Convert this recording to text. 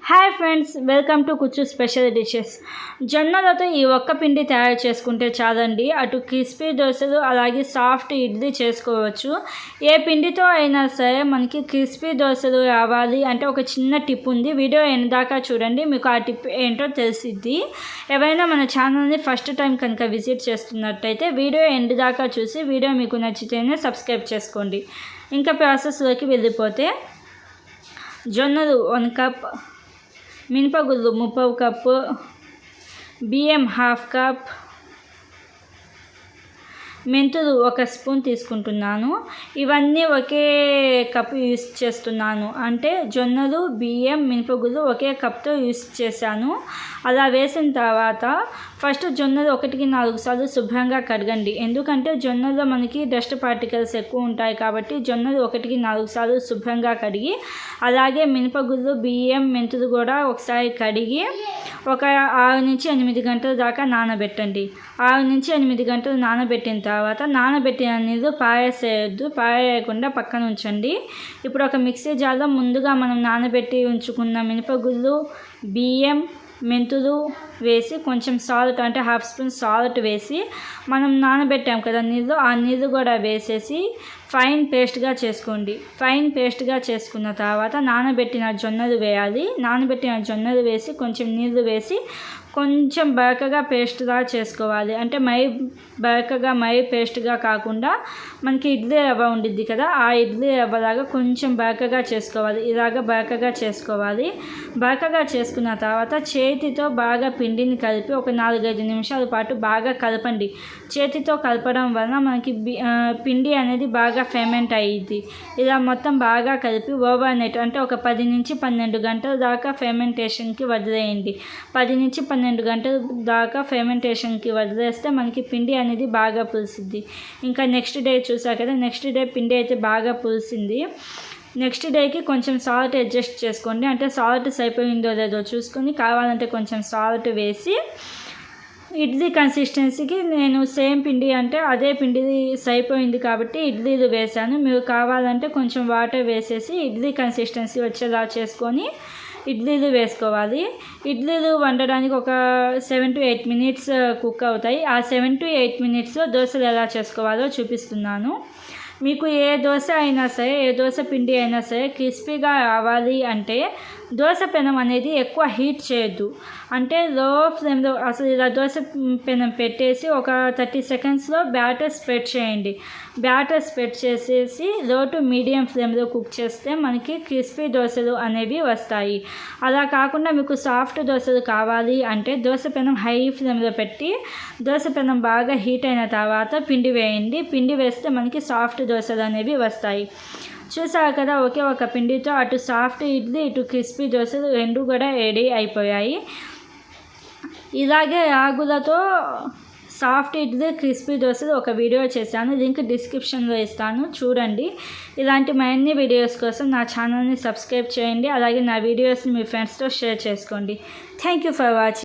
Hi friends, welcome to కుచ్చు special dishes. జొన్నలతో ఈ ఒక్క పిండి తయారు చేసుకుంటే చాలండి. అటు క్రిస్పీ దోశలు అలాగే సాఫ్ట్ ఇడ్లీ చేసుకోవచ్చు. ఏ పిండితో అయినా సరే మనకి క్రిస్పీ దోశలు రావాలి అంటే ఒక చిన్న టిప్ ఉంది. వీడియో ఎండ్ దాకా చూడండి, మీకు ఆ టిప్ ఏంటో తెలిసిద్ది. ఎవరైనా మన ఛానల్ని ఫస్ట్ టైం కనుక విజిట్ చేస్తున్నట్టయితే వీడియో ఎండ్ దాకా చూసి వీడియో మీకు నచ్చితేనే సబ్స్క్రైబ్ చేసుకోండి. ఇంకా ప్రాసెస్లోకి వెళ్ళిపోతే జొన్నలు 1 కప్, మినపగుళ్ళు 30 కప్పు, బియ్యం 1/2 కప్, మెంతులు 1 స్పూన్ తీసుకుంటున్నాను. ఇవన్నీ ఒకే కప్ యూస్ చేస్తున్నాను. అంటే జొన్నలు, బియ్యం, మినపగుళ్ళు ఒకే కప్తో యూస్ చేశాను. అలా వేసిన తర్వాత ఫస్ట్ జొన్నలు 1కి 4 సార్లు శుభ్రంగా కడగండి. ఎందుకంటే జొన్నల్లో మనకి డస్ట్ పార్టికల్స్ ఎక్కువ ఉంటాయి కాబట్టి జొన్నలు 1కి 4 సార్లు శుభ్రంగా కడిగి, అలాగే మినపగుళ్ళు, బియ్యం, మెంతులు కూడా ఒకసారి కడిగి ఒక 6 నుంచి 8 గంటల దాకా నానబెట్టండి. 6 నుంచి 8 గంటలు నానబెట్టిన తర్వాత నానబెట్టిన నీళ్ళు పారేసేయద్దు, పారేయకుండా పక్కన ఉంచండి. ఇప్పుడు ఒక మిక్సీ జార్లో ముందుగా మనం నానబెట్టి ఉంచుకున్న మినపగుళ్ళు, బియ్యం, మెంతులు వేసి కొంచెం సాల్ట్ అంటే 1/2 స్పూన్ సాల్ట్ వేసి మనం నానబెట్టాం కదా నీళ్ళు, ఆ నీళ్ళు కూడా వేసేసి ఫైన్ పేస్ట్గా చేసుకోండి. ఫైన్ పేస్ట్గా చేసుకున్న తర్వాత నానబెట్టిన జొన్నలు వేయాలి. నానబెట్టిన జొన్నలు వేసి కొంచెం నీళ్ళు వేసి కొంచెం బరకగా పేస్ట్లా చేసుకోవాలి. అంటే బరకగా పేస్ట్గా కాకుండా మనకి ఇడ్లీ రవ్వ ఉండిద్ది కదా, ఆ ఇడ్లీ రవ్వలాగా కొంచెం బరకగా చేసుకోవాలి. ఇలాగ బరకగా చేసుకోవాలి. బరకగా చేసుకున్న తర్వాత చేతితో బాగా పిండిని కలిపి ఒక 4-5 నిమిషాల పాటు బాగా కలపండి. చేతితో కలపడం వలన మనకి పిండి అనేది బాగా ఫెర్మెంట్ అయ్యిద్ది. ఇలా మొత్తం బాగా కలిపి ఓవర్ నైట్ అంటే ఒక 10 నుంచి 12 గంటల దాకా ఫెర్మెంటేషన్కి వదిలేయండి. 10 నుంచి 12 గంటల దాకా ఫెర్మెంటేషన్కి వదిలేస్తే మనకి పిండి అనేది బాగా పులిసిద్ది. ఇంకా నెక్స్ట్ డే చూసారు కదా, నెక్స్ట్ డే పిండి అయితే బాగా పులిసింది. నెక్స్ట్ డేకి కొంచెం సాల్ట్ అడ్జస్ట్ చేసుకోండి. అంటే సాల్ట్ సరిపోయిందో లేదో చూసుకొని కావాలంటే కొంచెం సాల్ట్ వేసి ఇడ్లీ కన్సిస్టెన్సీకి నేను సేమ్ పిండి అంటే అదే పిండి సరిపోయింది కాబట్టి ఇడ్లీలు వేసాను. మీరు కావాలంటే కొంచెం వాటర్ వేసేసి ఇడ్లీ కన్సిస్టెన్సీ వచ్చేలా చేసుకొని ఇడ్లీలు వేసుకోవాలి. ఇడ్లీలు వండడానికి ఒక 7 to 8 మినిట్స్ కుక్ అవుతాయి. ఆ 7 to 8 మినిట్స్లో దోశలు ఎలా చేసుకోవాలో చూపిస్తున్నాను. మీకు ఏ దోశ అయినా సరే, ఏ దోశ పిండి అయినా సరే క్రిస్పీగా రావాలి అంటే దోశ పెనం అనేది ఎక్కువ హీట్ చేయొద్దు. అంటే లో ఫ్లేమ్లో అసలు ఇలా దోశ పెనం పెట్టేసి ఒక 30 సెకండ్స్లో బ్యాటర్ స్ప్రెడ్ చేయండి. బ్యాటర్ స్ప్రెడ్ చేసేసి లో టు మీడియం ఫ్లేమ్లో కుక్ చేస్తే మనకి క్రిస్పీ దోశలు అనేవి వస్తాయి. అలా కాకుండా మీకు సాఫ్ట్ దోశలు కావాలి అంటే దోశ పెనం హై ఫ్లేమ్లో పెట్టి దోశ పెనం బాగా హీట్ అయిన తర్వాత పిండి వేయండి. పిండి వేస్తే మనకి సాఫ్ట్ దోశలు అనేవి వస్తాయి. చూసారు కదా, ఒకే ఒక పిండితో అటు సాఫ్ట్ ఇడ్లీ, ఇటు క్రిస్పీ దోశలు రెండు కూడా రెడీ అయిపోయాయి. ఇలాగే రాగులతో సాఫ్ట్ ఇడ్లీ, క్రిస్పీ దోశలు ఒక వీడియో చేశాను. లింక్ డిస్క్రిప్షన్లో ఇస్తాను, చూడండి. ఇలాంటి మరిన్ని వీడియోస్ కోసం నా ఛానల్ని సబ్స్క్రైబ్ చేయండి. అలాగే నా వీడియోస్ని మీ ఫ్రెండ్స్తో షేర్ చేసుకోండి. Thank you for watching.